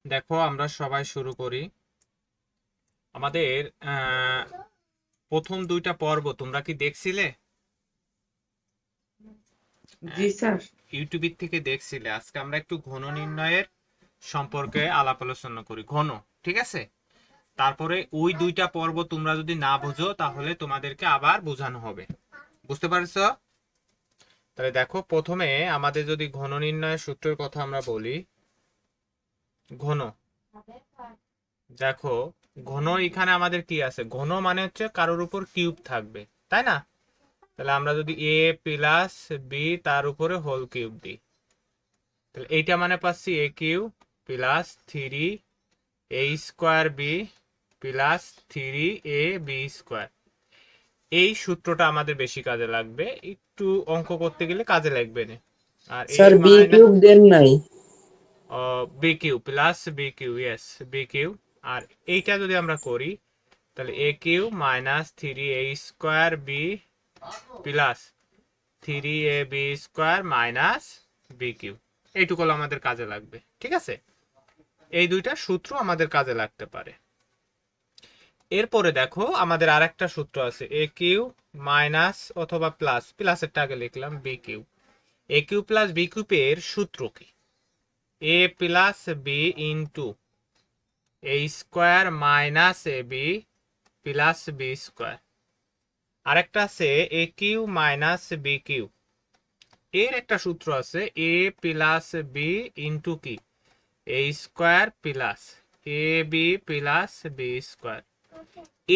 দেখো আমরা সবাই শুরু করি আমাদের প্রথম দুইটা পর্ব তোমরা কি দেখছিলে? জি স্যার। ইউটিউব থেকে দেখছিলে। আজকে আমরা একটু ঘন নির্ণয়ের সম্পর্কে আলাপ আলোচনা করি। ঘন, ঠিক আছে? তারপরে ওই দুইটা পর্ব তোমরা যদি না বুঝো তাহলে তোমাদেরকে আবার বোঝানো হবে। বুঝতে পারছো? তাহলে দেখো, প্রথমে আমাদের যদি ঘন নির্ণয়ের সূত্রের কথা আমরা বলি, ঘন, দেখো, ঘন এখানে আমাদের কি আছে? ঘন মানে হচ্ছে কারোর উপর কিউব থাকবে, তাই না? তাহলে আমরা যদি এ প্লাস বি তার উপরে হোল কিউব দিই, তাহলে এইটা মানে পাচ্ছি এ cube plus three a square B plus three A b square. এই সূত্রটা আমাদের বেশি কাজে লাগবে, একটু অঙ্ক করতে গেলে কাজে লাগবে না। আর a sir b minus cube দেন নাই। B cube plus b cube, yes, b cube. আর এইটা যদি আমরা করি তাহলে a cube minus three a square B plus three A b square minus B cube. এইটুকু আমাদের কাজে লাগবে, ঠিক আছে? এই দুইটা সূত্র আমাদের কাজে লাগতে পারে। এরপরে দেখো আমাদের আরেকটা সূত্র আছে, এ কিউ মাইনাস অথবা প্লাস, প্লাসেরটা আগে লিখলাম, বি কিউ। এ কিউ প্লাস বি কিউবের সূত্র কি? এ plus B into A square minus A B plus B square. আরেকটা আছে a cube minus B cube. এর একটা সূত্র আছে এ প্লাস বি ইন্টু কি, এ square plus A B plus B square.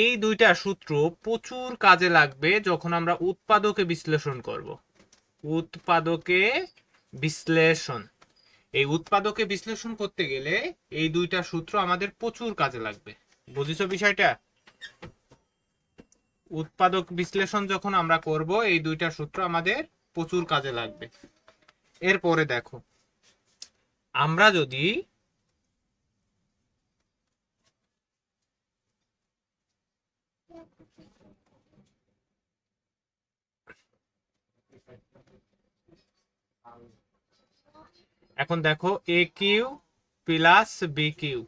এই দুইটা সূত্র প্রচুর কাজে লাগবে যখন আমরা উৎপাদকে বিশ্লেষণ করব। উৎপাদকে বিশ্লেষণ, এই উৎপাদকে বিশ্লেষণ করতে গেলে এই দুইটা সূত্র আমাদের প্রচুর কাজে লাগবে। বুঝিছো বিষয়টা? উৎপাদক বিশ্লেষণ যখন আমরা করব এই দুইটা সূত্র আমাদের প্রচুর কাজে লাগবে। এরপরে দেখো, আমরা যদি এখন দেখো a cube plus b Q,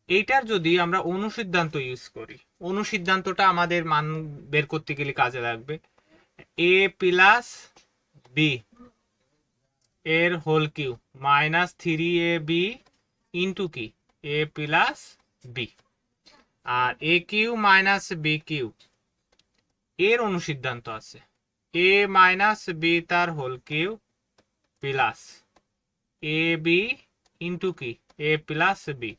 এইটার যদি আমরা অনুসিদ্ধান্ত ইউজ করি, অনুসিদ্ধান্তটা আমাদের মান বের করতে গেলে কাজে লাগবে। এ প্লাস বি এর whole cube minus three A B into কি, এ প্লাস বি। আর A cube minus B cube এর অনুসিদ্ধান্ত আছে এ মাইনাস বি তার whole cube plus A B into কি, এ প্লাস বি।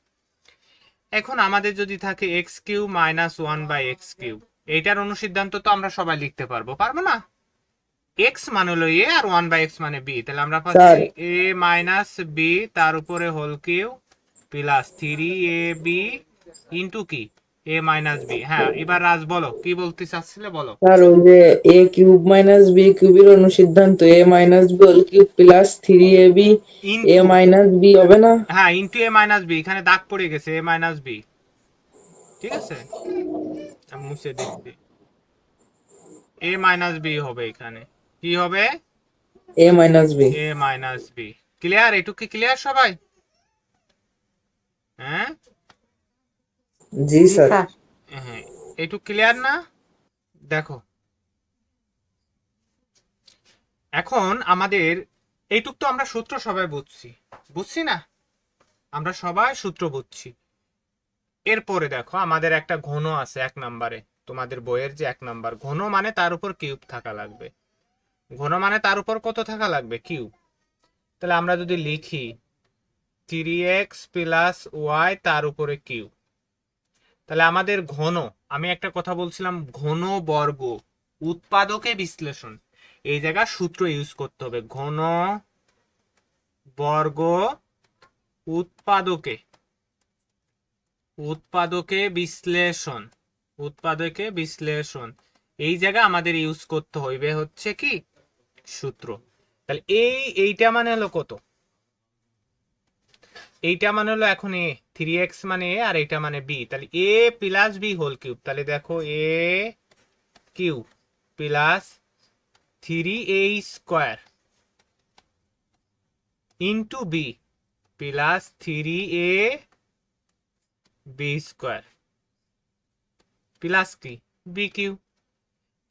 এখন আমাদের যদি থাকে X cube minus one by X cube, এইটার অনুসিদ্ধান্ত তো আমরা সবাই লিখতে পারবো, পারবো না? এক্স মানে হলো এ আর ওয়ান বাই এক্স মানে বি, তাহলে আমরা পাচ্ছি স্যার এ মাইনাস বি তার উপরে whole cube plus three A B into কি, এ মাইনাস বি। হ্যাঁ, এবার রাজ বলো কি বলতে চাচ্ছিলে, বলো। স্যার ওই যে এ কিউব মাইনাস বি কিউবের অনুসিদ্ধান্ত a minus b whole cube plus three A b a into, minus b হবে না? হ্যাঁ, ইন্টু এ মাইনাস বি, এখানে দাগ পড়ে গেছে, এ মাইনাস বি, ঠিক আছে? আমি মুছে দিচ্ছি, এ মাইনাস বি হবে এখানে। কি হবে? এ মাইনাস বি। এ মাইনাস বি। ক্লিয়ার? এটুকু কি ক্লিয়ার সবাই? হ্যাঁ, জি জি স্যার। স্যার। হ্যাঁ, এটুকু ক্লিয়ার না? দেখো, এখন আমাদের এইটুক তো আমরা সূত্র সবাই বুঝছি, বুঝছি না? আমরা সবাই সূত্র বুঝছি। এরপরে দেখো আমাদের একটা ঘন আছে এক নম্বরে, তোমাদের বইয়ের যে এক নাম্বার ঘন মানে তার উপর কিউব থাকা লাগবে। ঘন মানে তার উপর কত থাকা লাগবে? কিউব। তাহলে আমরা যদি লিখি থ্রি এক্স প্লাস ওয়াই তার উপরে কিউব, তাহলে আমাদের ঘন, আমি একটা কথা বলছিলাম, ঘন বর্গ উৎপাদকে বিশ্লেষণ, এই জায়গায় সূত্র ইউজ করতে হবে। ঘন বর্গ উৎপাদকে, উৎপাদকে বিশ্লেষণ, উৎপাদকে বিশ্লেষণ, এই জায়গায় আমাদের ইউজ করতে হইবে হচ্ছে কি, সূত্র। তাহলে এইটা মানে হলো কত? এইটা মানে হলো এখন এ, থ্রি এক্স মানে এ আর এইটা মানে বি, তাহলে এ প্লাস বি হোল কিউব। তাহলে দেখো a cube plus three a square into b plus 3a b square plus কি বি কিউব।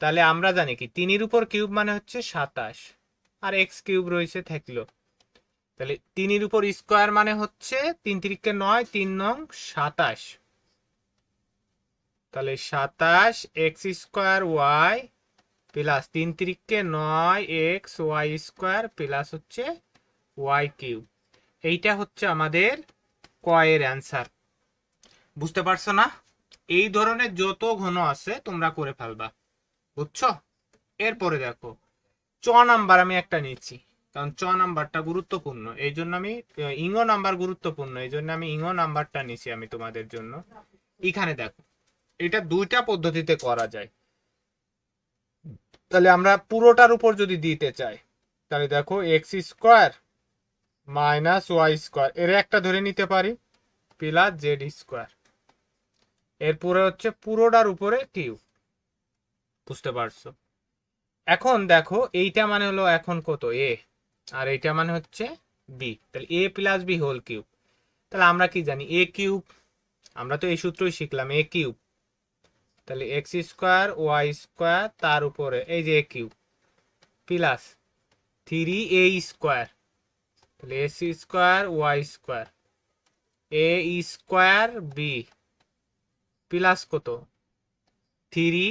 তাহলে আমরা জানি কি 3 এর উপর কিউব মানে হচ্ছে 27 আর এক্স কিউব রয়েছে থাকলো। তাহলে 3 এর উপর স্কোয়ার মানে হচ্ছে 3 3 9 3 নং 27। তাহলে 27 X square Y plus 3 3 9 X Y square plus হচ্ছে ওয়াই কিউব। এইটা হচ্ছে আমাদের কয়ের অ্যান্সার। বুঝতে পারছো না? এই ধরনের যত ঘন আছে তোমরা করে ফেলবা, বুঝছো? এরপরে দেখো চ নাম্বার আমি একটা নিচ্ছি, কারণ চ নাম্বারটা গুরুত্বপূর্ণ, এই জন্য আমি ইঙ্গো নাম্বার গুরুত্বপূর্ণ, এই জন্য আমি ইঙ্গো নাম্বারটা নিছি আমি তোমাদের জন্য। এখানে দেখো এটা দুইটা পদ্ধতিতে করা যায়। তাহলে আমরা পুরোটার উপর যদি দিতে চাই, তাহলে দেখো X square minus Y square এর একটা ধরে নিতে পারি প্লাস জেড স্কোয়ার, এরপরে হচ্ছে পুরোটার উপরে কিউ। বুঝতে পারছো? এখন দেখো এইটা মানে হলো এখন কত এ, আর এইটা মানে হচ্ছে বি, তাহলে এ প্লাস বি হোল কিউব। তাহলে আমরা কি জানি এ কিউব, আমরা তো এই সূত্রই শিখলাম এ কিউব। তাহলে এক্স স্কোয়ার ওয়াই স্কোয়ার তার উপরে এই যে এ কিউব প্লাস 3a স্কোয়ার, তাহলে এ square Y square a square B plus কত 3a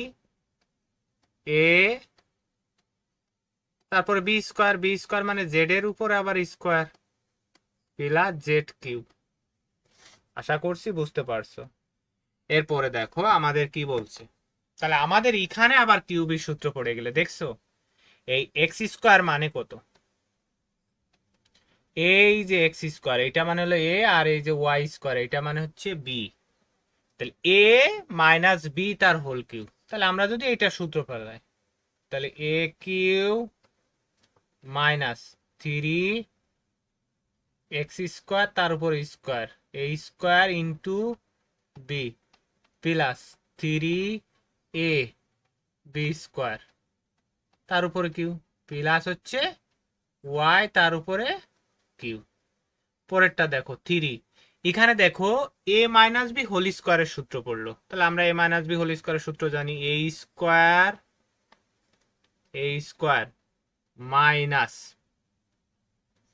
তারপরে বি স্কোয়ার, বি স্কোয়ার মানে জেড এর উপরে আবার স্কোয়ার প্লাস জেড কিউব। আশা করছি বুঝতে পারছো। এরপরে দেখো আমাদের কি বলছে, তাহলে আমাদের এখানে আবার কিউবের সূত্র পড়ে গেলে দেখছো এই এক্স স্কোয়ার মানে কত, এই যে এক্স স্কোয়ার এটা মানে হলো এ, আর এই যে ওয়াই স্কোয়ার এটা মানে হচ্ছে বি। তাহলে এ মাইনাস বি তার হোল কিউব। তাহলে আমরা যদি এটা সূত্র ফেলাই, তাহলে a cube minus 3 x square তার উপর square a square into b plus 3a b square তার উপরে কিউ প্লাস হচ্ছে ওয়াই তার উপরে কিউ। পরেরটা দেখো 3, এখানে দেখো এ মাইনাস বি হোল স্কোয়ারের সূত্র পড়লো। তাহলে আমরা এ মাইনাস বি হোল স্কোয়ারের সূত্র জানি a square minus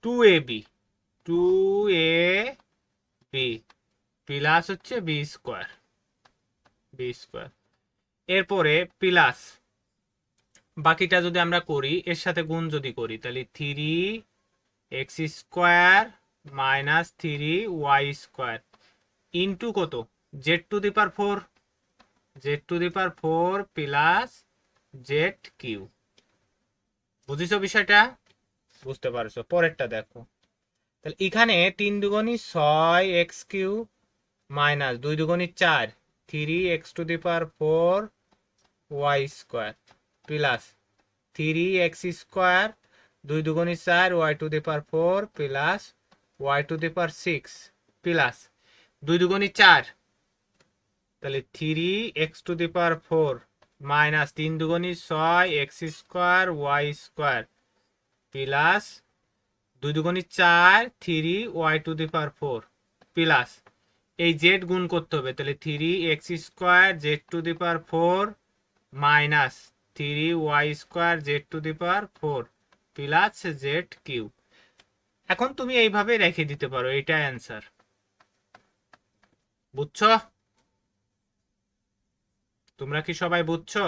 2ab 2ab plus হচ্ছে বি স্কোয়ার। এরপরে প্লাস বাকিটা যদি আমরা করি এর সাথে গুণ যদি করি, তাহলে 3x square minus 3y square into কত z to the power 4, z to the power 4 plus z cube. বুঝিছো বিষয়টা? বুঝতে পারছো? পরেরটা দেখো, তাহলে এখানে 3 দুগুণী 6 এক্স কিউ মাইনাস 2 দুগুণী 4 3x to the power 4 y square plus 3x square 2 দুগুণী 4 y to the power 4 plus y to the power 6 plus 2 দুগুণী 4, তাহলে 3x to the power 4 minus 3 দুগুণী 6 X square Y square plus 2 দুগুণী 4 3y to the power 4 প্লাস এই Z গুণ করতে হবে, তাহলে 3x square Z to the power 4 minus 3y square Z to the power 4 plus Z cube. এখন তুমি এইভাবে রেখে দিতে পারো, এটা অ্যান্সার। বুঝছো? তোমরা কি সবাই বুঝছো?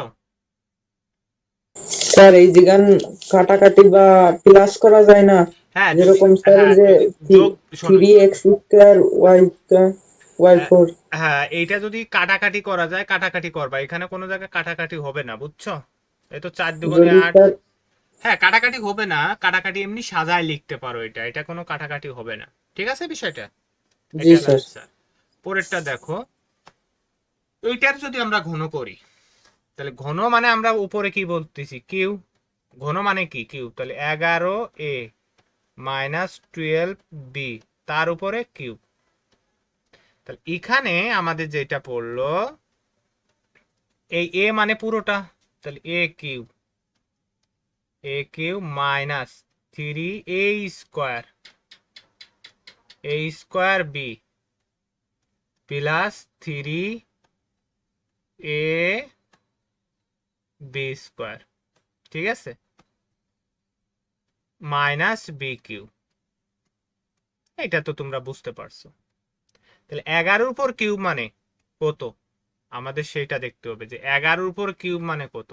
স্যার এই জিগান কাটাকাটি বা প্লাস করা যায় না? হ্যাঁ যদি যেরকম স্যার এই হ্যাঁ যে যোগ শোনো 3x square Y square Y হ্যাঁ 4 হ্যাঁ, এইটা যদি কাটাকাটি করা যায় কাটাকাটি করবা, এখানে কোনো জায়গায় কাটাকাটি হবে না, বুঝছো? এই তো 4 দুগুণে যদি 8। স্যার। হ্যাঁ কাটাকাটি হবে না, কাটাকাটি এমনি সাজায় লিখতে পারো, এটা এটা কোনো কাটাকাটি হবে না। ঠিক আছে বিষয়টা? জি এটা হলো স্যার। অ্যান্সার। পরেরটা দেখো, ওইটার যদি আমরা ঘন করি, তাহলে ঘন মানে আমরা উপরে কি বলতেছি কিউ, ঘন মানে কি কিউ, তাহলে 11a মাইনাস 12b তার উপরে কিউব। তাহলে এখানে আমাদের যেটা পড়লো এই এ মানে পুরোটা, তাহলে এ cube minus 3a square a square B plus 3 a b square, ঠিক আছে, মাইনাস বি কিউ। এটা তো তোমরা বুঝতে পারছো। তাহলে 11-র উপর কিউব মানে কত, আমাদের সেটা দেখতে হবে যে 11-র উপর কিউব মানে কত।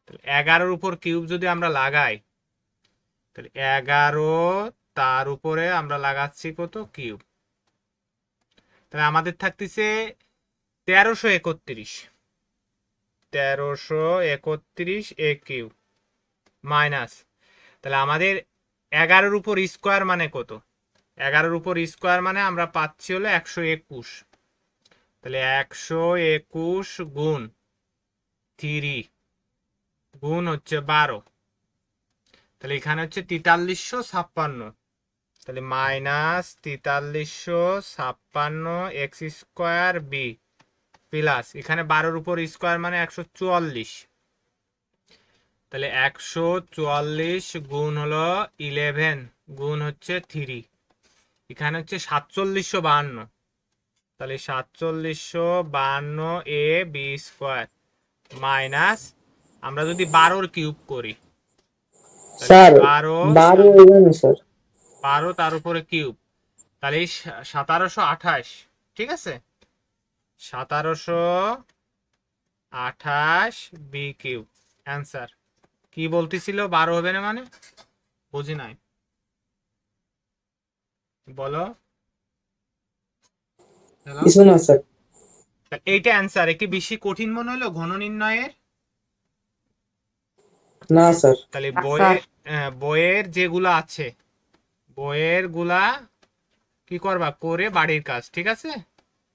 তাহলে 11-র উপর কিউব যদি আমরা লাগাই, তাহলে 11 তার উপরে আমরা লাগাচ্ছি কত কিউব, তাহলে আমাদের থাকতেছে 1331, 1331 এ কিউব মাইনাস, তাহলে আমাদের 11-র উপর স্কোয়ার মানে কত, 11-র উপর স্কোয়ার মানে আমরা পাচ্ছি হলো 121, তাহলে 121 গুণ 3 গুণ হচ্ছে 12, তাহলে এখানে হচ্ছে 4356, তাহলে minus 4356 X square B plus এখানে 12-র উপর স্কোয়ার মানে 144, তাহলে 144 গুণ হলো 11 গুণ হচ্ছে 3, এখানে হচ্ছে 4752, তাহলে 4752 এ বি স্কোয়ার মাইনাস আমরা যদি 12-র কিউব করি, স্যার 12 12 হবে না স্যার। 12 তার উপরে কিউব, তাহলে 1728, ঠিক আছে, 1728 বি কিউব অ্যান্সার। কি বলতেছিল 12 হবে না মানে, বুঝি নাই, বলো। হ্যালো, কিছু না স্যার। এইটা অ্যান্সার। একটি বেশি কঠিন মনে হলো ঘন নির্ণয়ের? না স্যার। তাহলে বইয়ের যেগুলো আছে, বইয়ের গুলা কি করবা করে বাড়ির কাজ, ঠিক আছে,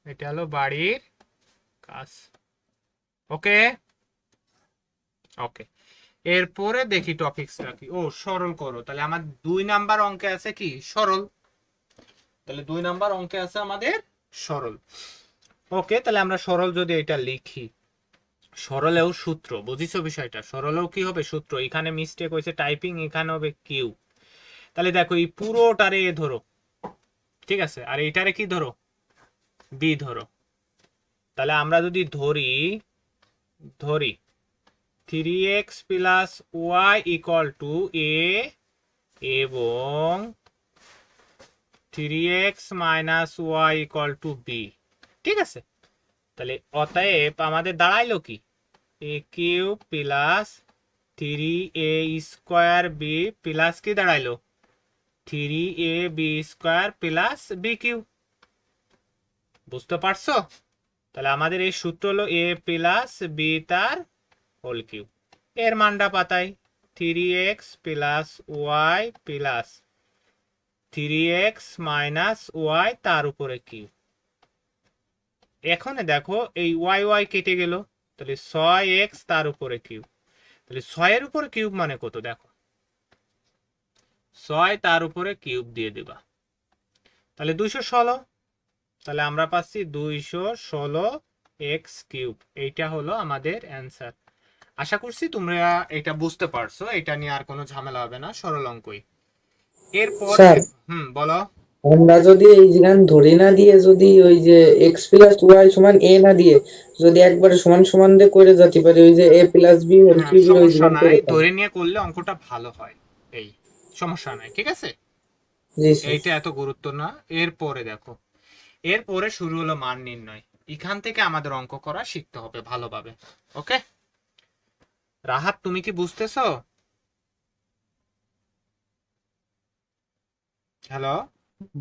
এটা হলো বাড়ির কাজ। ওকে ওকে, এরপরে দেখি টপিকসটা কি। ও সরল করো, তাহলে আমার 2 নাম্বার অঙ্কে আছে কি সরল, তাহলে 2 নাম্বার অঙ্কে আছে আমাদের সরল। ওকে, তাহলে আমরা সরল যদি এটা লিখি, সরলেও সূত্র, বুঝিছো বিষয়টা, সরলেও কি হবে সূত্র, এখানে মিস্টেক হয়েছে টাইপিং, এখানে হবে কিউ। তাহলে দেখো এই পুরোটারে এ ধরো, ঠিক আছে, আর এইটারে কি ধরো বি ধরো, তাহলে আমরা যদি ধরি 3x plus y equal to a এবং 3x minus y equal to b, ঠিক আছে, তাহলে অতএব আমাদের দাঁড়াইলো কি a cube plus 3a square B plus কি দাঁড়াইলো 3ab square plus B cube, বুঝতে পারছো? তাহলে আমাদের এই সূত্র হলো এ প্লাস বি তার হোল কিউব, এর মানটা পাতাই 3x plus y plus 3x minus y তার উপরে কিউব। এখন দেখো এই ওয়াই ওয়াই কেটে গেল, তাহলে 6x তার উপরে কিউব, তাহলে 6-এর উপরে কিউব মানে কত দেখো, 6 তার উপরে কিউব দিয়ে দিবা, তাহলে 216, তাহলে আমরা পাচ্ছি 216x কিউব, এইটা হলো আমাদের অ্যান্সার। আশা করছি তোমরা এটা বুঝতে পারছো, এটা নিয়ে আর কোনো ঝামেলা হবে না, সরল অঙ্কই। এরপরে স্যার বলো। আমরা যদি এই জিগান ধরে না দিয়ে যদি ওই যে এক্স প্লাস ওয়াই সমান এ না দিয়ে যদি একবারে সমান সমান দিয়ে করে যেতে পারি, ওই যে এ প্লাস বি হোল হ্যাঁ কিউবের ওই সমস্যা জিগান নাই, করে পারি। ধরে নিয়ে করলে অঙ্কটা ভালো হয়, এই সমস্যা নাই, ঠিক আছে, জি স্যার। এইটা এত গুরুত্ব না। এরপরে দেখো, এরপরে শুরু হলো মান নির্ণয়, এখান থেকে আমাদের অঙ্ক করা শিখতে হবে ভালোভাবে। ওকে রাহাত, তুমি কি বুঝতেছো? হ্যালো,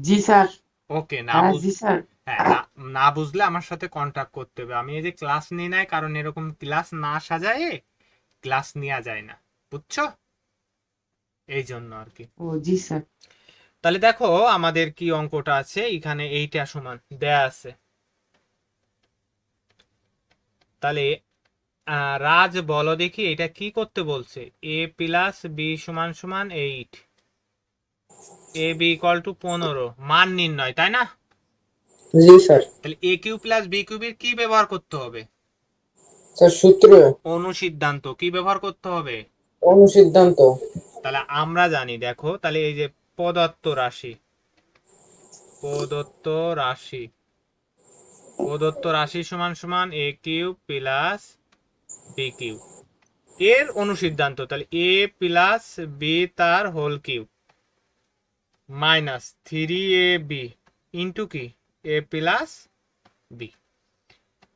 জি স্যার। ওকে, না হ্যাঁ বুঝ জি স্যার। হ্যাঁ না, না বুঝলে আমার সাথে কন্টাক্ট করতে হবে, আমি এই যে ক্লাস নিই নাই, কারণ এরকম ক্লাস না সাজায় ক্লাস নেওয়া যায় না, বুঝছো, এই জন্য আর কি। ও জি স্যার। তাহলে দেখো আমাদের কি অঙ্কটা আছে, এখানে এইটা সমান দেয়া আছে, তাহলে রাজ বলো দেখি এটা কি করতে বলছে, এ প্লাস বি সমান সমান 8, এ বি ইকুয়াল টু 15, মান নির্ণয়, তাই না? জি স্যার। তাহলে এ কিউ প্লাস বি কিউবের কি ব্যবহার করতে হবে? স্যার সূত্র। অনুসিদ্ধান্ত কি ব্যবহার করতে হবে? অনুসিদ্ধান্ত। তাহলে আমরা জানি, দেখো তাহলে এই যে প্রদত্ত রাশি প্রদত্ত রাশি সমান সমান A cube plus B cube এর অনুসিদ্ধান্ত, তাহলে এ প্লাস বি তার whole cube minus 3ab into কি এ প্লাস বি।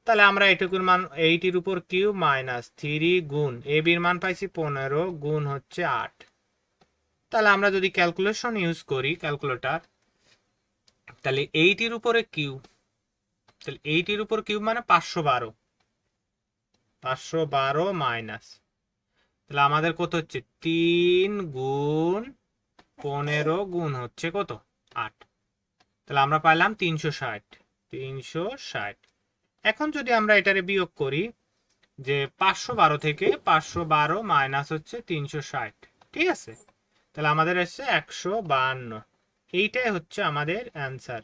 তাহলে আমরা এটুকুর মান 8 উপর কিউব মাইনাস 3 গুণ এ বির মান পাইছি 15 গুণ হচ্ছে 8। তাহলে আমরা যদি ক্যালকুলেশন ইউজ করি ক্যালকুলেটর, তাহলে 8 উপরে কিউব, তাহলে 8 উপর কিউব মানে 512 মাইনাস, তাহলে আমাদের কত হচ্ছে 3 গুণ 15 গুণ হচ্ছে কত 8, তাহলে আমরা পাইলাম 360। এখন যদি আমরা এটারে বিয়োগ করি যে 512 থেকে 512 মাইনাস হচ্ছে 360, ঠিক আছে, তাহলে আমাদের এসছে 152। এইটাই হচ্ছে আমাদের অ্যান্সার।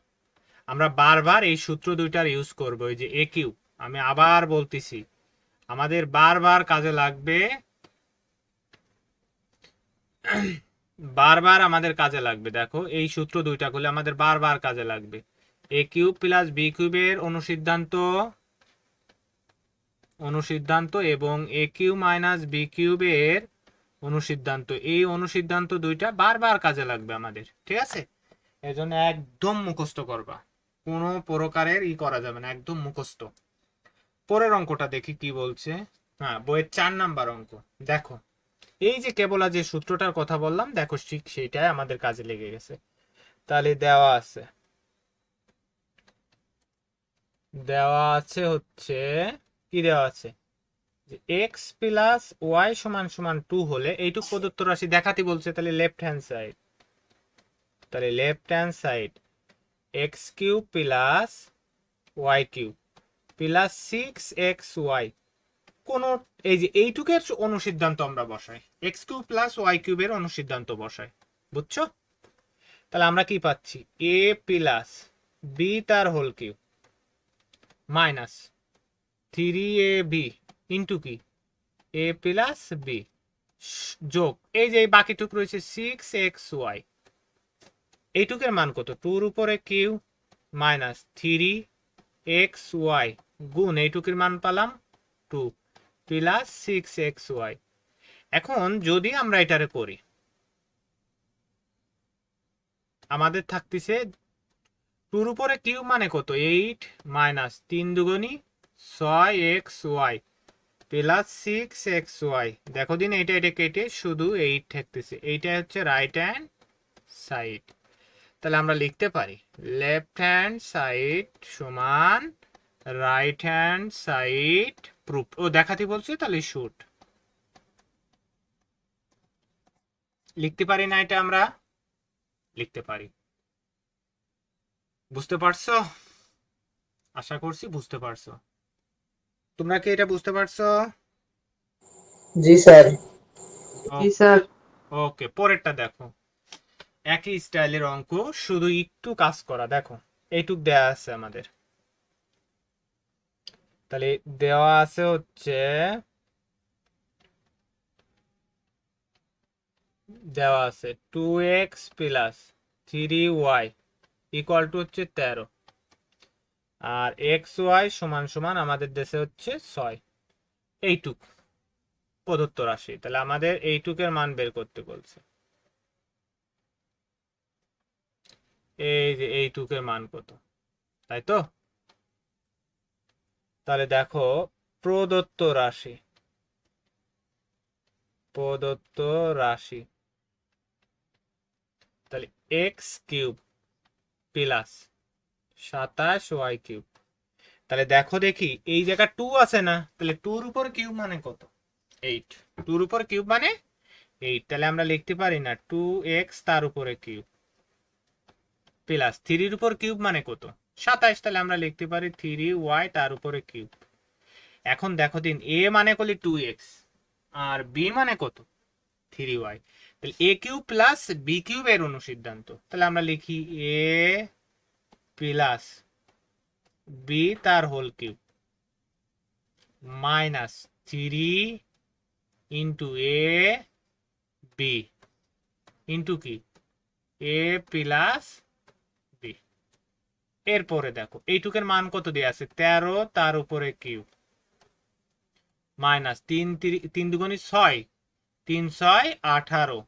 আমরা বারবার এই সূত্র দুইটার ইউজ করব, এই যে এ কিউ, আমি আবার বলতেছি আমাদের বারবার কাজে লাগবে, বারবার আমাদের কাজে লাগবে। দেখো এই সূত্র দুইটা করলে আমাদের বারবার কাজে লাগবে। এ কিউব প্লাস বি কিউবের অনুসিদ্ধান্ত এবং এ কিউ মাইনাস বি কিউবের অনুসিদ্ধান্ত, এই অনুসিদ্ধান্ত দুইটা বারবার কাজে লাগবে আমাদের, ঠিক আছে। এর জন্য একদম মুখস্থ করবা, কোনো প্রকারের করা যাবে না, একদম মুখস্থ। পরের অঙ্কটা দেখি কি বলছে। হ্যাঁ, বইয়ের 4 নাম্বার অঙ্ক। দেখো এই যে কেবল যে সূত্রটার কথা বললাম, দেখো ঠিক সেইটাই আমাদের কাজে লেগে গেছে। তাহলে দেওয়া আছে হচ্ছে কি দেওয়া আছে যে এক্স প্লাস ওয়াই সমান সমান 2 হলে এইটুক প্রদত্ত রাশি দেখাতে বলছে। তাহলে left hand side X cube plus Y cube plus 6xy কোন, এই যে এইটুকের অনুসিদ্ধান্ত আমরা বসাই, এক্স কিউব প্লাস ওয়াই কিউবের অনুসিদ্ধান্ত বসাই, বুঝছো। তাহলে আমরা কি পাচ্ছি এ প্লাস বি তার whole cube minus 3ab into কি এ প্লাস বি যোগ এই যে বাকিটুক রয়েছে 6xy, এইটুকের মান কত 2 উপরে কিউ মাইনাস 3xy গুণ এইটুকের মান পালাম 2 প্লাস 6xy। এখন যদি আমরা এটারে করি, আমাদের থাকতেছে 2 উপরে কিউ মানে কত 8 মাইনাস 3 দুগুণী 6xy প্লাস 6xy। দেখো দিন এটা কেটে শুধু 8 থাকতেছে, এইটা হচ্ছে রাইট হ্যান্ড সাইড। তাহলে আমরা লিখতে পারি লেফট হ্যান্ড সাইড সমান রাইট হ্যান্ড সাইড প্রুফ। ও দেখাতে বলছে, তাহলে শুট লিখতে পারি না, এটা আমরা লিখতে পারি। বুঝতে পারছো? আশা করছি বুঝতে পারছো। তোমরা কি এটা বুঝতে পারছো? জি স্যার। জি স্যার। ওকে, পরেরটা দেখো, একই স্টাইলের অঙ্ক, শুধু একটু কাজ করা। দেখো এইটুক দেয়া আছে আমাদের, তাহলে দেওয়া আছে হচ্ছে দেওয়া আছে 2x plus 3y equal to হচ্ছে 13, আর xy সমান সমান আমাদের দেশে হচ্ছে 6। এইটুক প্রদত্ত রাশি, তাহলে আমাদের এইটুকের মান বের করতে বলছে। এই যে এইটুকের মান কত, তাই তো। তাহলে দেখো প্রদত্ত রাশি তাহলে x cube plus 27y cube. তাহলে দেখো দেখি এই জায়গা 2 আছে না, তাহলে 2 উপর কিউব মানে কত 8, 2 উপর কিউব মানে 8, তাহলে আমরা লিখতে পারি না 2x তার উপরে কিউব প্লাস 3 উপর কিউব মানে কত 27, তাহলে আমরা লিখতে পারি 3y তার উপরে কিউব। এখন দেখো দিন a মানে করলে 2x আর b মানে কত 3y, তাহলে a cube plus b cube এর অনুসিদ্ধান্ত, তাহলে আমরা লিখি a প্লাস b তার whole cube minus 3 into a b into কি a প্লাস b। এরপরে দেখো এইটুকের মান কত দিয়ে আছে 13, তার উপরে কিউ মাইনাস 3 দুগুণে 6, 3 6 18,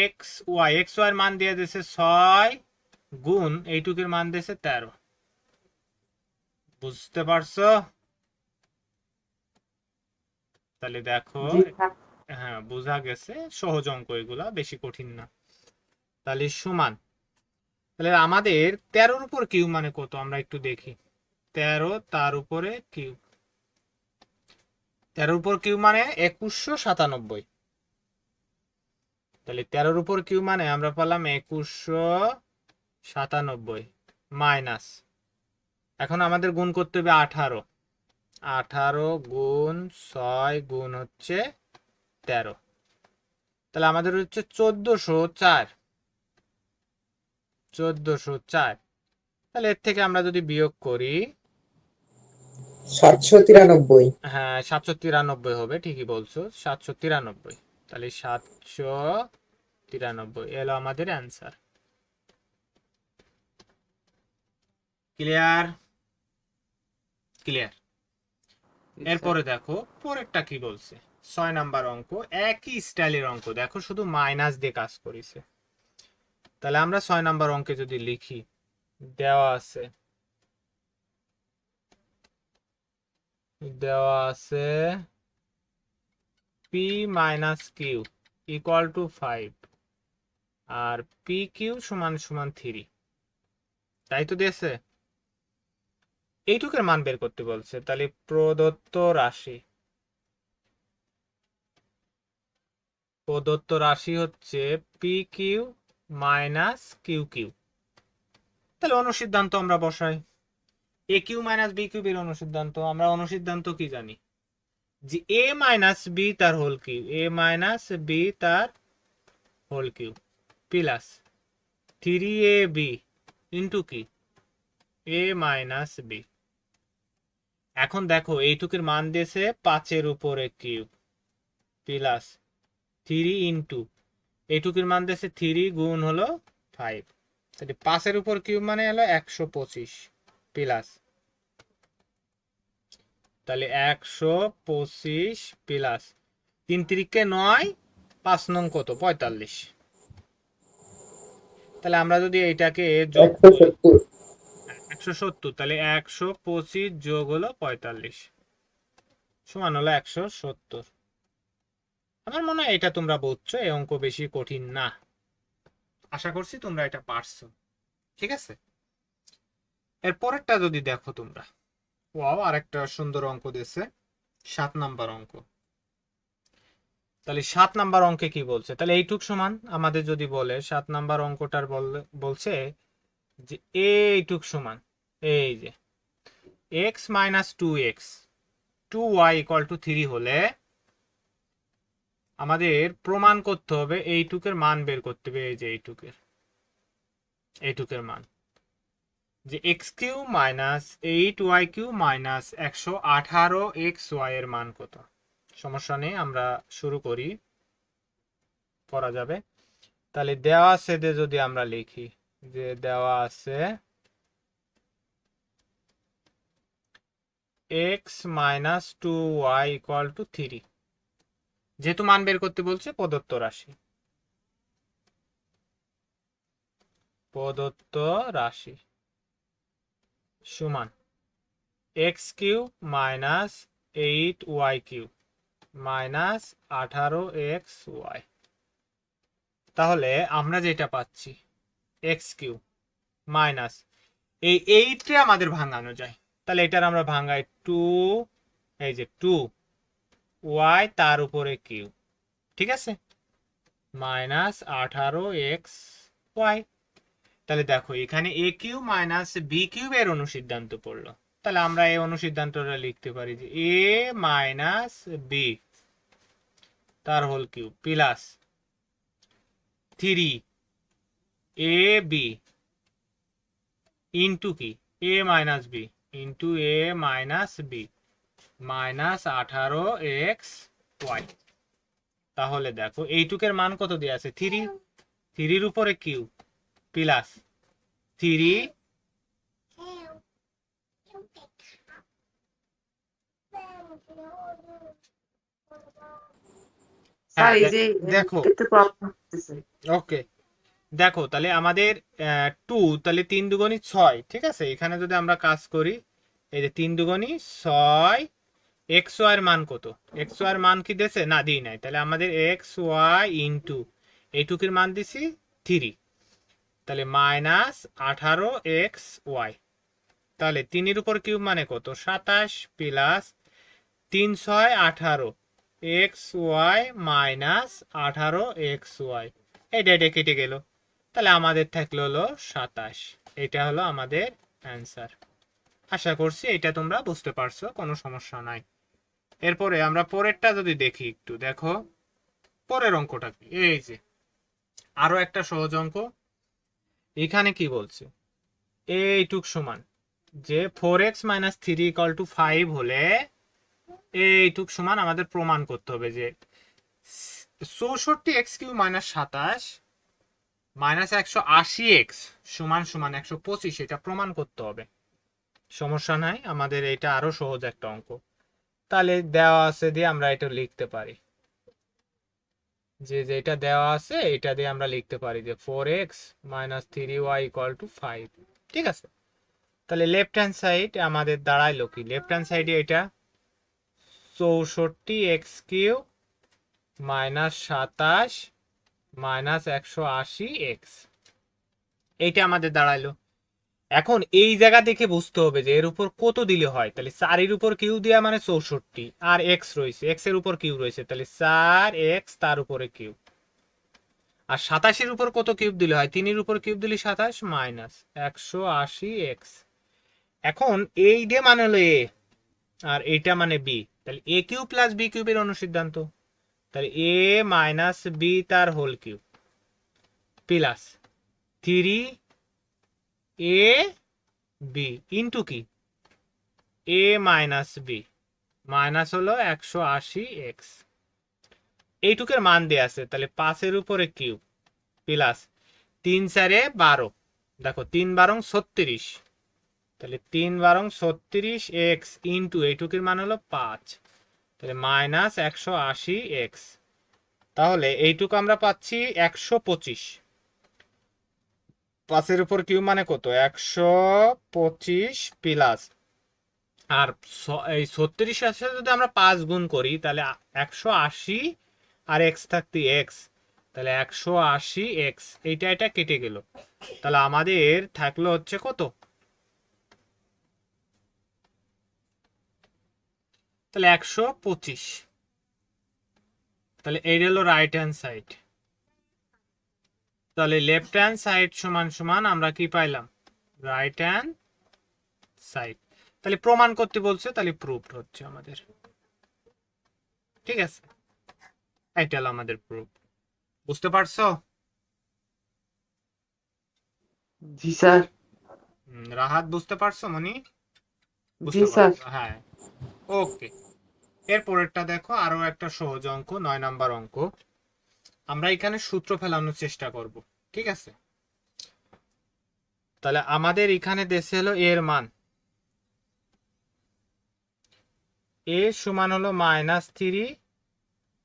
এক্স ওয়াই এর মান দিয়ে দিয়েছে 6 গুণ এইটুকের মান দিয়েছে 13। বুঝতে পারছো? তাহলে দেখো, জি স্যার। হ্যাঁ বোঝা গেছে, সহজ অঙ্ক এগুলা, বেশি কঠিন না। তাহলে সমান, তাহলে আমাদের 13-র উপর কিউ মানে কত আমরা একটু দেখি। 13 তার উপরে কিউ, 13-র উপর কিউ মানে 2197। তাহলে 13-র উপর কিউ মানে আমরা পেলাম 2197 মাইনাস, এখন আমাদের গুণ করতে হবে 18, 18 গুণ 6 গুণ হচ্ছে 13, তাহলে আমাদের হচ্ছে 1404, 1404। তাহলে এর থেকে আমরা যদি বিয়োগ করি, 793। হ্যাঁ 793 হবে, ঠিকই বলছো 793। তাহলে 793 এলো আমাদের অ্যান্সার। ক্লিয়ার? ক্লিয়ার। জি এরপরে স্যার। দেখো পরেরটা কি বলছে, 6 নাম্বার অঙ্ক, একই স্টাইলের অঙ্ক, দেখো শুধু মাইনাস দিয়ে কাজ করেছে। তাহলে আমরা 6 নাম্বার অঙ্কে যদি লিখি, দেওয়া আছে, দেওয়া আছে P minus Q equal to 5 আর পি কিউ সমান সমান 3, তাই তো দিয়েছে। এইটুকের মান বের করতে বলছে, তাহলে প্রদত্ত রাশি, প্রদত্ত রাশি হচ্ছে P cube minus Q cube. তাহলে অনুসিদ্ধান্ত আমরা বসাই, এ কিউ মাইনাস বি কিউবের অনুসিদ্ধান্ত, আমরা অনুসিদ্ধান্ত কি জানি, যে এ মাইনাস বি তার whole cube, A minus B তার whole cube plus 3ab into কি এ মাইনাস বি। এখন দেখো এইটুকুর মান দিয়েছে 5-এর উপরে কিউব প্লাস 3 ইন্টু এইটুকুর মান দিয়েছে 3 গুণ হলো 5, তাহলে 5-এর উপর কিউব মানে হলো 125 প্লাস, তাহলে 125 প্লাস 3 3 9, 5 নং কত 45। তাহলে আমরা যদি এইটাকে যোগ করি 170। 170, তাহলে 125 যোগ হলো 45 সমান হলো 170। আমার মনে হয় এটা তোমরা বুঝছো, এই অঙ্ক বেশি কঠিন না, আশা করছি তোমরা এটা পারছো। ঠিক আছে, এর পরেরটা যদি দেখো তোমরা, ওয়াও আরেকটা সুন্দর অঙ্ক দিয়েছে, 7 নাম্বার অঙ্ক। তাহলে 7 নাম্বার অঙ্কে কি বলছে, তাহলে এইটুক সমান আমাদের যদি বলে 7 নাম্বার অঙ্কটার বলছে যে এইটুক সমান এই যে x minus 2x 2y equal to 3 হলে আমাদের প্রমাণ করতে হবে এইটুকের মান বের করতে হবে, এই যে এইটুকের মান, যে x cube minus 8y cube minus 118xy এর মান কত। সমস্যা নেই, আমরা শুরু করি, করা যাবে। তাহলে দেওয়া আছে যদি আমরা লিখি, যে দেওয়া আছে x minus 2y equal to 3, যেহেতু মান বের করতে বলছে প্রদত্ত রাশি, প্রদত্ত রাশি সমান x cube minus 8y cube minus 18xy। তাহলে আমরা যেটা পাচ্ছি এক্স কিউব মাইনাস এই 8টা আমাদের ভাঙানো যায়, তাহলে এটার আমরা ভাঙাই 2, এই যে 2y তার উপরে কিউ, ঠিক আছে, মাইনাস 18xy। তাহলে দেখো এখানে এ কিউ মাইনাস বি কিউব এর অনুসিদ্ধান্ত পড়লো, তাহলে আমরা এই অনুসিদ্ধান্তটা লিখতে পারি যে এ মাইনাস বি তার whole cube plus 3 a B into কি A minus B into A minus B minus 18xy। তাহলে দেখো এইটুকের মান কত দেওয়া আছে 3, 3-র উপরে কিউ প্লাস 3 স্যার হ্যাঁ এই যে দেখো, একটু প্রবলেম হচ্ছে। ওকে, দেখো তাহলে আমাদের 2, তাহলে 3 দুগুণী 6, ঠিক আছে। এখানে যদি আমরা কাজ করি, এই যে 3 দুগুণী 6, এক্স ওয়াই এর মান কত? এক্স ওয়াই এর মান কি দিয়েছে? না, দিই নাই। তাহলে আমাদের এক্স ওয়াই ইন্টু এইটুকুর মান দিছি 3, তাহলে মাইনাস 18 xy। তাহলে 3 এর উপর কিউব মানে কত? 27 plus 3 6 18 x y minus 18 xy। এটা এটা কেটে গেল, তাহলে আমাদের থাকলো হলো 27। এটা হলো আমাদের অ্যান্সার। আশা করছি এটা তোমরা বুঝতে পারছো, কোনো সমস্যা নাই। এরপরে আমরা পরেরটা যদি দেখি, একটু দেখো পরের অঙ্কটা কি। এই যে আরো একটা সহজ অঙ্ক। এখানে কি বলছে? এইটুক সমান যে 4x মাইনাস 3 ইকাল টু 5 হলে এইটুক সমান আমাদের প্রমাণ করতে হবে যে 64x³ মাইনাস 27 মাইনাস 180x সমান সমান 125। এটা প্রমাণ করতে হবে। সমস্যা নাই, আমাদের এটা আরো সহজ একটা অঙ্ক। তাহলে দেওয়া আছে দিয়ে আমরা এটা লিখতে পারি, যে যেটা দেওয়া আছে এটা দিয়ে আমরা লিখতে পারি যে 4x minus 3y equal to 5, ঠিক আছে। তাহলে লেফট হ্যান্ড সাইড আমাদের দাঁড়াইলো কি? লেফট হ্যান্ড সাইডে এটা 64x³ মাইনাস 27 মাইনাস 180x, এইটা আমাদের দাঁড়াইলো। এখন এই জায়গা দেখে বুঝতে হবে যে এর উপর কত দিলে হয়। তাহলে 4 এর উপর কিউ দেওয়া মানে 64, আর এক্স রয়েছে, এক্স এর উপর কিউ রয়েছে, তাহলে 4x তার উপরে কিউ। আর 27 এর উপর কত কিউব দিলে হয়? 3 এর উপর কিউব দিলে 27 মাইনাস 180x। এখন এই ডে মানে হলো এ, আর এইটা মানে বি, তাহলে এ কিউব প্লাস বি কিউবের অনুসিদ্ধান্ত। তাহলে এ মাইনাস বি তার whole cube plus 3 a B into কি এ মাইনাস বি মাইনাস হলো 180x। এইটুকের মান দেয়া আছে, তাহলে 5 এর উপরে কিউব প্লাস 3 4 12, দেখো 3 12 36, তাহলে 3 12 36x ইন্টু এইটুকের মান হলো 5, তাহলে মাইনাস 180x। তাহলে এইটুকু আমরা পাচ্ছি 125। 5 এর উপর কিউব মানে কত? 125 প্লাস, আর এই 36 এর সাথে যদি আমরা 5 গুণ করি তাহলে 180 আর x থাকতে x, তাহলে 180x, এইটা এটা কেটে গেল। তাহলে আমাদের থাকলো হচ্ছে কত? তাহলে 125। তাহলে এই হলো রাইট হ্যান্ড সাইড। তাহলে লেফট হ্যান্ড সাইড সমান সমান আমরা কি পাইলাম? Right hand side. তাহলে প্রমাণ করতে বলছে, তাহলে প্রুফড হচ্ছে আমাদের, ঠিক আছে। এটা হলো আমাদের প্রুফ। বুঝতে পারছো? জি স্যার। রাহাত বুঝতে পারছো? মনি জি বুঝতে স্যার। পারছো? হ্যাঁ, ওকে। এরপরেরটা দেখো, আরো একটা সহজ অঙ্ক, 9 নাম্বার অঙ্ক। আমরা এখানে সূত্র ফেলানোর চেষ্টা করব, ঠিক আছে। তাহলে আমাদের এখানে দেশে হলো এর মান, এ সমান হলো -3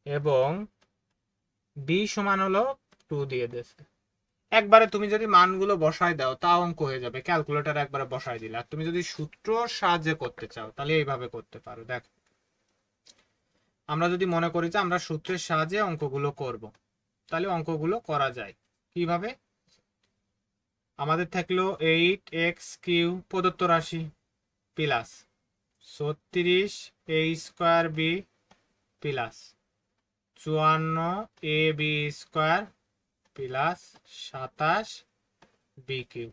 এবং বি সমান হলো 2 দিয়ে দেশে। একবারে তুমি যদি মানগুলো বসায় দাও তাও অঙ্ক হয়ে যাবে, ক্যালকুলেটর একবারে বসায় দিলে। আর তুমি যদি সূত্রর সাহায্যে করতে চাও তাহলে এইভাবে করতে পারো। দেখো, আমরা যদি মনে করি যে আমরা সূত্রের সাহায্যে অঙ্কগুলো করব, তাহলে অঙ্কগুলো করা যায় কিভাবে? আমাদের থাকলো 8x³ প্রদত্ত রাশি plus 36a² B plus 54ab² plus 27b³।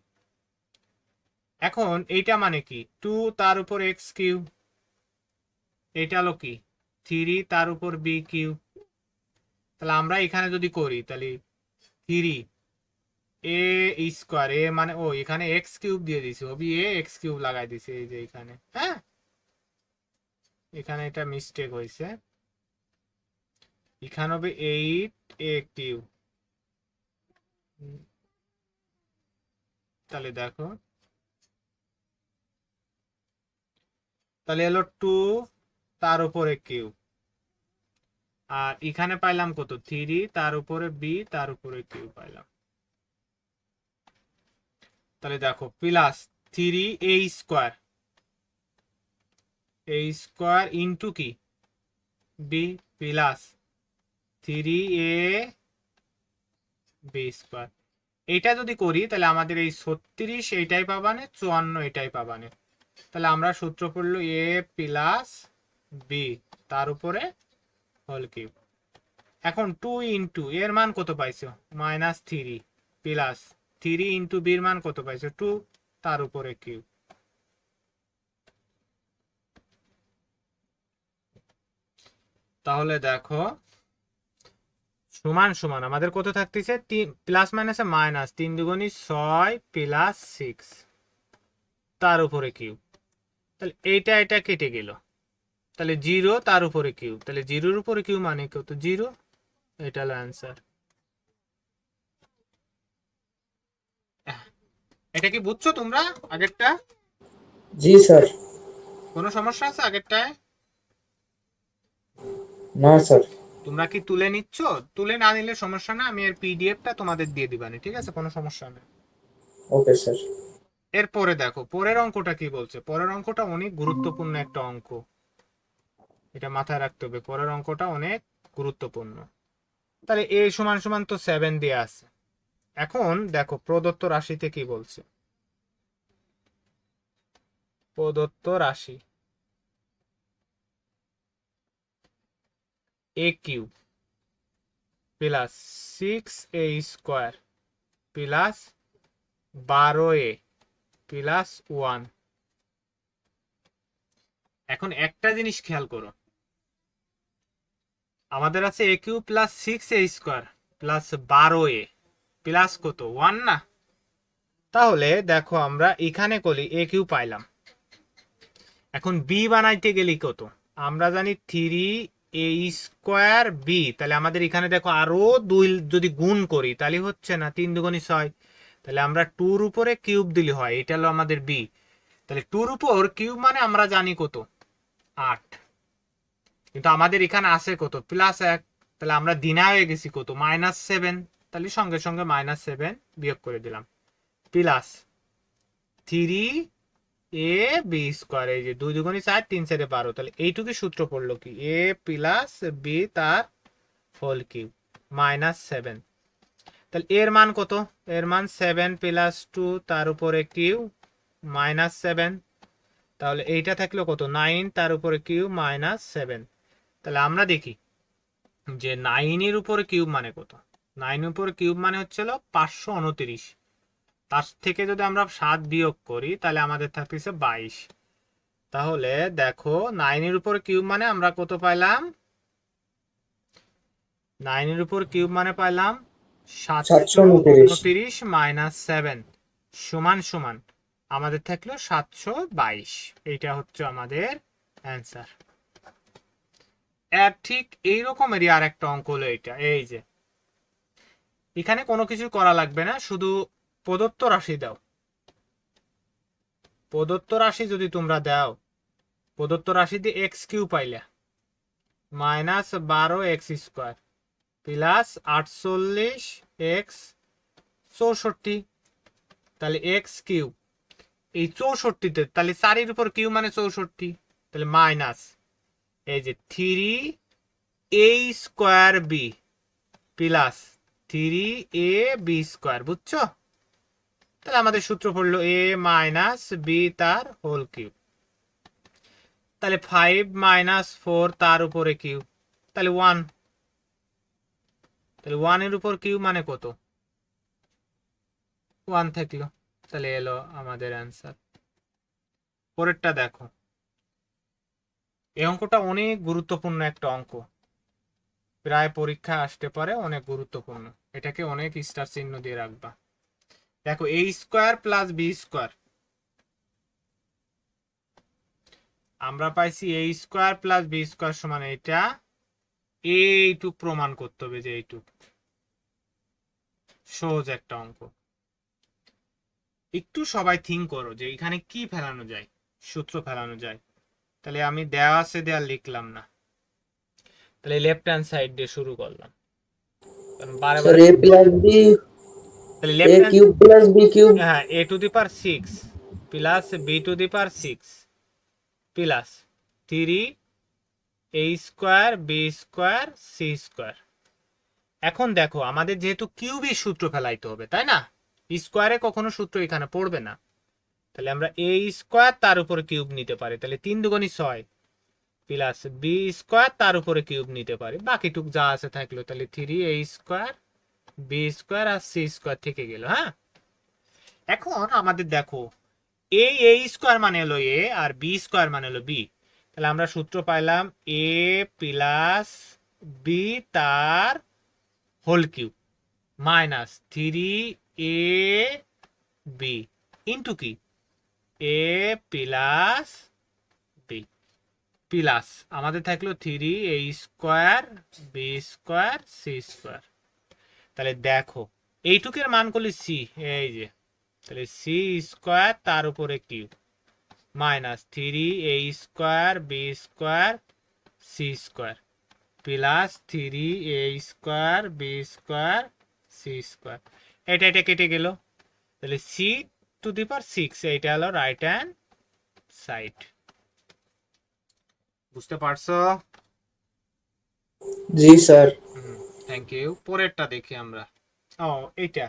এখন এইটা মানে কি? 2 তার উপর x³, এটা হলো কি 3 তার উপর b³। তাহলে আমরা এখানে যদি করি তাহলে 3a² এ মানে ও এখানে x³ দিয়ে দিছি, ওবি এ x³ লাগাই দিছি এই যে এখানে। হ্যাঁ, এখানে এটা মিস্টেক হয়েছে, এখানে হবে 8a³। তাহলে দেখো, তাহলে হলো 2 তার উপরে কিউ, আর এখানে পাইলাম কত 3 তার উপরে বি তার উপরে কিউ পাইলাম। তাহলে দেখো প্লাস 3a² ইন্টু কি বি প্লাস 3ab²। এইটা যদি করি তাহলে আমাদের এই 36 এইটাই পাবানে, 54 এটাই পাবানে। তাহলে আমরা সূত্র পড়লো এ প্লাস বি তার উপরে হোল কিউব। এখন 2 ইন্টু এর মান কত পাইছো -3 প্লাস 3 ইন্টু বির মান কত পাইছো 2 তার উপরে কিউব। তাহলে দেখো সমান সমান আমাদের কত থাকতেছে প্লাস মাইনাসে মাইনাস 3 দুগুণী 6 প্লাস 6 তার উপরে কিউব। তাহলে এইটা এটা কেটে গেল, তাহলে 0 তার উপরে কিউব, তাহলে 0 এর উপরে কিউব মানে কত 0। এটা হলো অ্যান্সার। এটা কি বুঝছো তোমরা আগেরটা? জি স্যার। কোনো সমস্যা আছে আগেরটায়? না স্যার। তোমরা কি তুলে নিচ্ছ? তুলে না নিলে সমস্যা না, আমি এর পিডিএফটা তোমাদের দিয়ে দিবানি, ঠিক আছে, কোনো সমস্যা নেই। Okay sir. এরপরে দেখো পরের অঙ্কটা কি বলছে। পরের অঙ্কটা অনেক গুরুত্বপূর্ণ একটা অঙ্ক, এটা মাথায় রাখতে হবে, পরের অঙ্কটা অনেক গুরুত্বপূর্ণ। তাহলে এ সমান সমান তো 7 দিয়ে আছে। এখন দেখো প্রদত্ত রাশিতে কি বলছে। প্রদত্ত রাশি a cube plus 6a² plus 12a plus 1। এখন একটা জিনিস খেয়াল করো, আমাদের আছে a cube plus 6a² plus 12a plus কত 1 না। তাহলে দেখো আমরা এখানে করি এ কিউ পাইলাম, এখন বি বানাইতে গেলি কত আমরা জানি 3a² বি। তাহলে আমাদের এখানে দেখো আরো 2 যদি গুণ করি তাহলে হচ্ছে না, 3 দুগুণী 6, তাহলে আমরা 2 এর উপরে কিউব দিলে হয়, এটা হলো আমাদের বি। তাহলে 2 এর উপর কিউব মানে আমরা জানি কত 8, কিন্তু আমাদের এখানে আছে কত +1, তাহলে আমরা দিনা হয়ে গেছি কত -7, তাহলে সঙ্গে সঙ্গে -7 বিয়োগ করে দিলাম প্লাস 3ab², এই যে 2 দুগুণী 4 3 4 12, তাহলে এইটুকু সূত্র পড়লো কি a প্লাস বি তার হোল কিউব -7। তাহলে এর মান কত, এর মান 7 প্লাস 2 তার উপরে কিউব -7, তাহলে এইটা থাকলো কত 9 তার উপরে কিউব -7। তাহলে আমরা দেখি যে 9 এর উপরে কিউব মানে কত। 9 এর উপরে কিউব মানে হচ্ছিল 529, তার থেকে যদি আমরা 7 বিয়োগ করি তাহলে আমাদের থাকতেছে 22। তাহলে দেখো 9 এর উপর কিউব মানে আমরা কত পাইলাম, 9 এর উপর কিউব মানে পাইলাম 729। 729 -7 সমান সমান আমাদের থাকলো 722। এইটা হচ্ছে আমাদের অ্যান্সার। এর ঠিক এইরকমেরই আর একটা অঙ্ক হলো এটা, এই যে এখানে কোনো কিছু করা লাগবে না, শুধু প্রদত্ত রাশি দাও। প্রদত্ত রাশি যদি তোমরা দাও, প্রদত্ত রাশি দিয়ে x³ পাইলে -12x² প্লাস 48x 64, তাহলে x³ এই 64তে, তাহলে 4 এর উপর কিউ মানে 64, তাহলে মাইনাস এই যে 3a² প্লাস 3ab², বুঝছো? তাহলে আমাদের সূত্র পড়লো a মাইনাস বি তার হোল কিউব। তাহলে 5 - 4 তার উপরে কিউব, তাহলে 1, তাহলে 1 এর উপর কিউব মানে কত 1 থাকলো, তাহলে এলো আমাদের অ্যান্সার। পরেরটা দেখো, এই অঙ্কটা অনেক গুরুত্বপূর্ণ একটা অঙ্ক, প্রায় পরীক্ষা আসতে পারে, অনেক গুরুত্বপূর্ণ, এটাকে অনেক স্টার চিহ্ন দিয়ে রাখবা। দেখো a² প্লাস b², আমরা পাইছি a² প্লাস b² সমান এটা, এইটুক প্রমাণ করতে হবে যে এইটুক, সহজ একটা অঙ্ক। একটু সবাই থিঙ্ক করো যে এখানে কি ফেলানো যায়, সূত্র ফেলানো যায়। তাহলে আমি দেওয়া আছে দেওয়া লিখলাম না, তাহলে লেফট হ্যান্ড সাইড দিয়ে শুরু করলাম, কারণ বারে স্যার বারে এ প্লাস বি, তাহলে a left hand, cube plus B cube. হ্যাঁ a to the power 6 plus b to the power 6 plus 3 a square b square c square. এখন দেখো আমাদের যেহেতু কিউবের সূত্র ফেলাইতে হবে তাই না, স্কোয়ারে কখনো সূত্র এখানে পড়বে না, তাহলে আমরা এ স্কোয়ার তার উপরে কিউব নিতে পারি, তাহলে 3 দুগুণী 6 প্লাস বি স্কোয়ার তার উপরে কিউব নিতে পারি, বাকিটুক যা আছে থাকলো, তাহলে 3 a square b square R C square থেকে গেল। হ্যাঁ, এখন আমাদের দেখো এ স্কোয়ার মানে হলো এ আর বি স্কোয়ার মানে হলো বি, তাহলে আমরা সূত্র পাইলাম এ প্লাস বি তার whole cube minus 3 a B into কি এ প্লাস বি প্লাস আমাদের থাকলো 3 a square b square c square. তাহলে দেখো এইটুকের মান করলে সি, এই যে তাহলে সি স্কোয়ার তার উপরে cube minus 3 a square b square c square plus 3 a square b square c square. এটা এটা কেটে গেল, তাহলে সি টু দি পাওয়ার 6, এটা হলো রাইট হ্যান্ড সাইড। বুঝতে পারছো? জি স্যার। Thank you. পরেরটা দেখি আমরা। ও এইটা,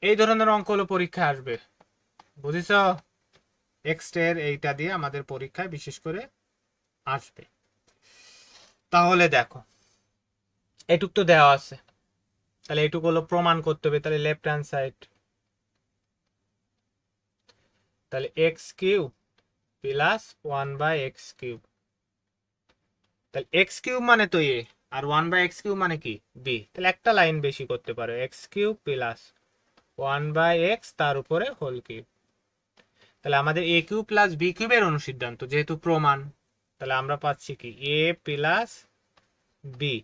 এই ধরনের অঙ্ক হলো পরীক্ষা আসবে, বুঝেছ? এক্সটের এইটা দিয়ে আমাদের পরীক্ষায় বিশেষ করে আসবে। তাহলে দেখো এটুক তো দেওয়া আছে, তাহলে এটুক হলো প্রমাণ করতে হবে, তাহলে লেফট হ্যান্ড সাইড, তাহলে x cube plus 1/x cube, তাহলে এক্স কিউব মানে তো এ আর 1/x কিউব মানে কি বি, তাহলে একটা লাইন বেশি করতে পারো, এক্স কিউব প্লাস 1/x তার উপরে হোল কিউব। তাহলে আমাদের এ কিউব প্লাস বি কিউবের অনুসিদ্ধান্ত যেহেতু প্রমাণ, তাহলে আমরা পাচ্ছি কি এ প্লাস বি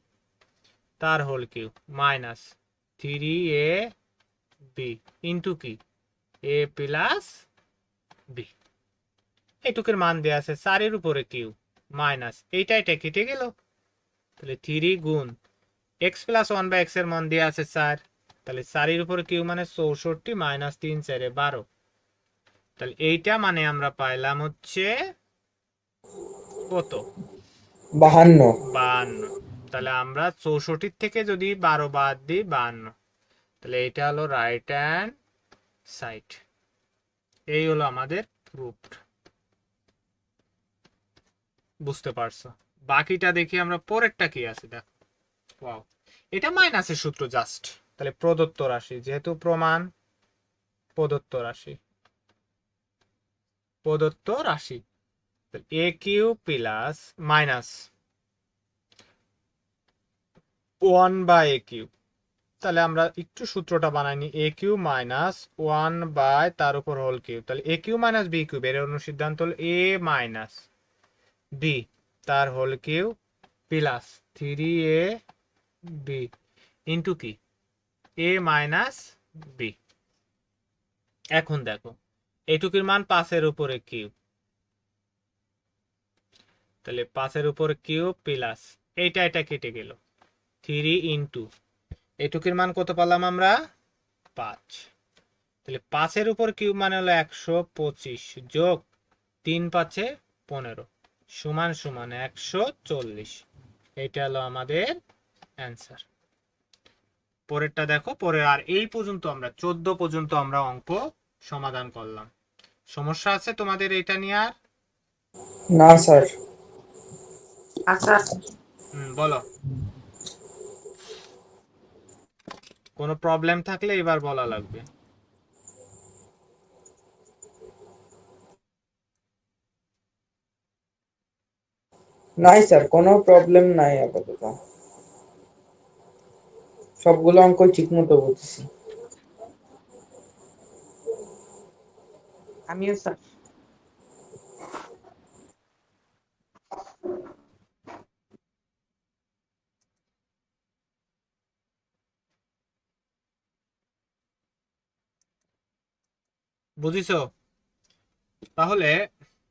তার whole cube minus 3 a B into কি এ প্লাস বি। এইটুকের মান দেওয়া আছে 4 উপরে কিউব মাইনাস এইটা এটা কেটে গেল, তাহলে 3 গুণ এক্স প্লাস 1/x এর মান দেওয়া আছে 4, তাহলে 4 উপরে কিউব মানে 64 মাইনাস 3 4 12, তাহলে এইটা মানে আমরা পাইলাম হচ্ছে কত 52। 52। তাহলে আমরা 64 থেকে যদি 12 বাদ দিই 52, তাহলে এটা হলো রাইট হ্যান্ড সাইড। এই হলো আমাদের প্রুফড। বুঝতে পারছো? বাকিটা দেখি আমরা পরেরটা কি আছে দেখো। ওয়াও, এটা মাইনাসের সূত্র জাস্ট, তাহলে প্রদত্ত রাশি যেহেতু প্রমাণ, প্রদত্ত রাশি প্রদত্ত রাশি a cube plus minus 1/a cube, তাহলে আমরা একটু সূত্রটা বানাইনি, এ কিউ মাইনাস 1 তার উপর হোল কিউব, তাহলে a cube minus B cube এর অনুসিদ্ধান্ত হলো এ মাইনাস বি তার whole cube plus 3 a B into কি এ মাইনাস বি। এখন দেখো এইটুকুর মান 5 উপরে কিউব, তাহলে 5 উপরে কিউব প্লাস এইটা এটা কেটে গেল 3 ইন্টু এইটুকুর মান কত পেলাম আমরা 5, তাহলে 5 উপর কিউব মানে হলো 125 যোগ 3 5 15 সমান সমান 140, এটা হলো আমাদের অ্যান্সার। পরেরটা দেখো, পরে আর এই পর্যন্ত আমরা 14 পর্যন্ত আমরা অঙ্ক সমাধান করলাম। সমস্যা আছে তোমাদের এটা নিয়ে আর? না স্যার। আচ্ছা বলো, কোনো প্রবলেম থাকলে এবার বলা লাগবে। নাই স্যার, কোনো প্রবলেম নাই আপাতত, সবগুলো অঙ্ক ঠিক মতো বুঝছি। আমিও স্যার। বুঝিছো? তাহলে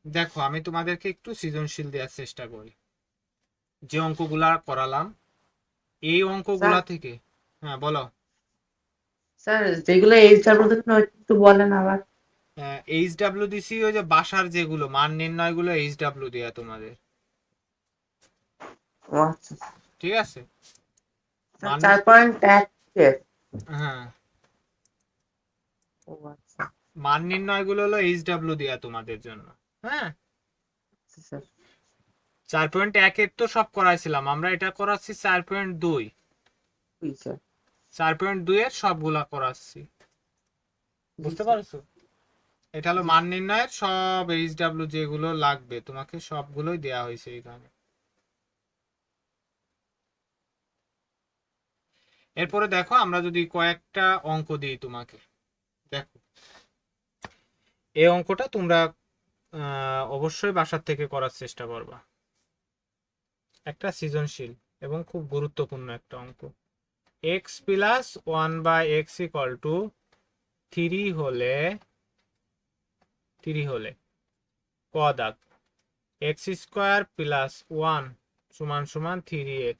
দেখো আমি তোমাদেরকে একটু সৃজনশীল দেওয়ার চেষ্টা করি। যে অঙ্কগুলা করালাম এই অঙ্কগুলা স্যার থেকে, হ্যাঁ বলো। স্যার যেগুলো এইচ ডাব্লিউ দেখুন একটু বলেন আবার। এইচ ডাব্লিউ দিছি ওই যে বাসার যেগুলো মান নির্ণয় গুলো এইচ ডাব্লিউ দেয়া তোমাদের, ও আচ্ছা ঠিক আছে। স্যার মান 4.1 হ্যাঁ, ও আচ্ছা মান নির্ণয় গুলো হলো এইচ ডাব্লিউ দেয়া তোমাদের জন্য। হ্যাঁ, আচ্ছা, স্যার 4.1 এর তো সব করাইছিলাম আমরা, এটা করাচ্ছি 4.2। জি স্যার 4.2 এর সবগুলা করাচ্ছি, জি বুঝতে স্যার পারছো? এটা হলো জি মান নির্ণয়ের সব এইচ ডাব্লিউ যেগুলো লাগবে তোমাকে সবগুলোই দেয়া হয়েছে এখানে। এরপরে দেখো আমরা যদি কয়েকটা অঙ্ক দিই তোমাকে, দেখো এই অঙ্কটা তোমরা অবশ্যই বাসার থেকে করার চেষ্টা করবা। একটা সৃজনশীল এবং খুব গুরুত্বপূর্ণ একটা অঙ্ক। X plus one by x equal to three হলে ক দাগ এক্স স্কোয়ার প্লাস ওয়ান সমান সমান 3x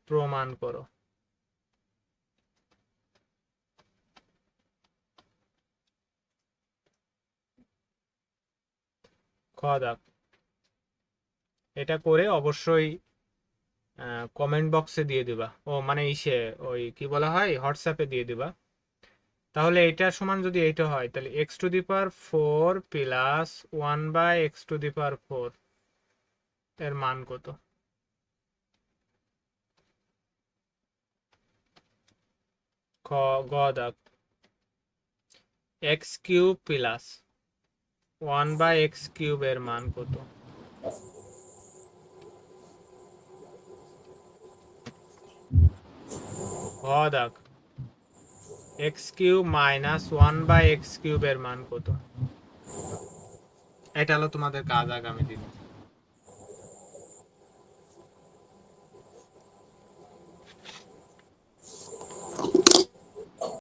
প্রমাণ করো। খ দাগ এটা করে অবশ্যই কমেন্ট বক্সে দিয়ে দিবা, ও মানে ইসে ওই কি বলা হয় হোয়াটসঅ্যাপে দিয়ে দিবা। তাহলে এটা সমান যদি এইটা হয় তাহলে x to the power 4 plus one by x to the power 4 এর মান কত? খ গ দাগ x cube plus one by x cube এর মান কত? খ দাগ x cube minus one by x cube এর মান কত? এটা হলো তোমাদের কাজ আগামী দিনে।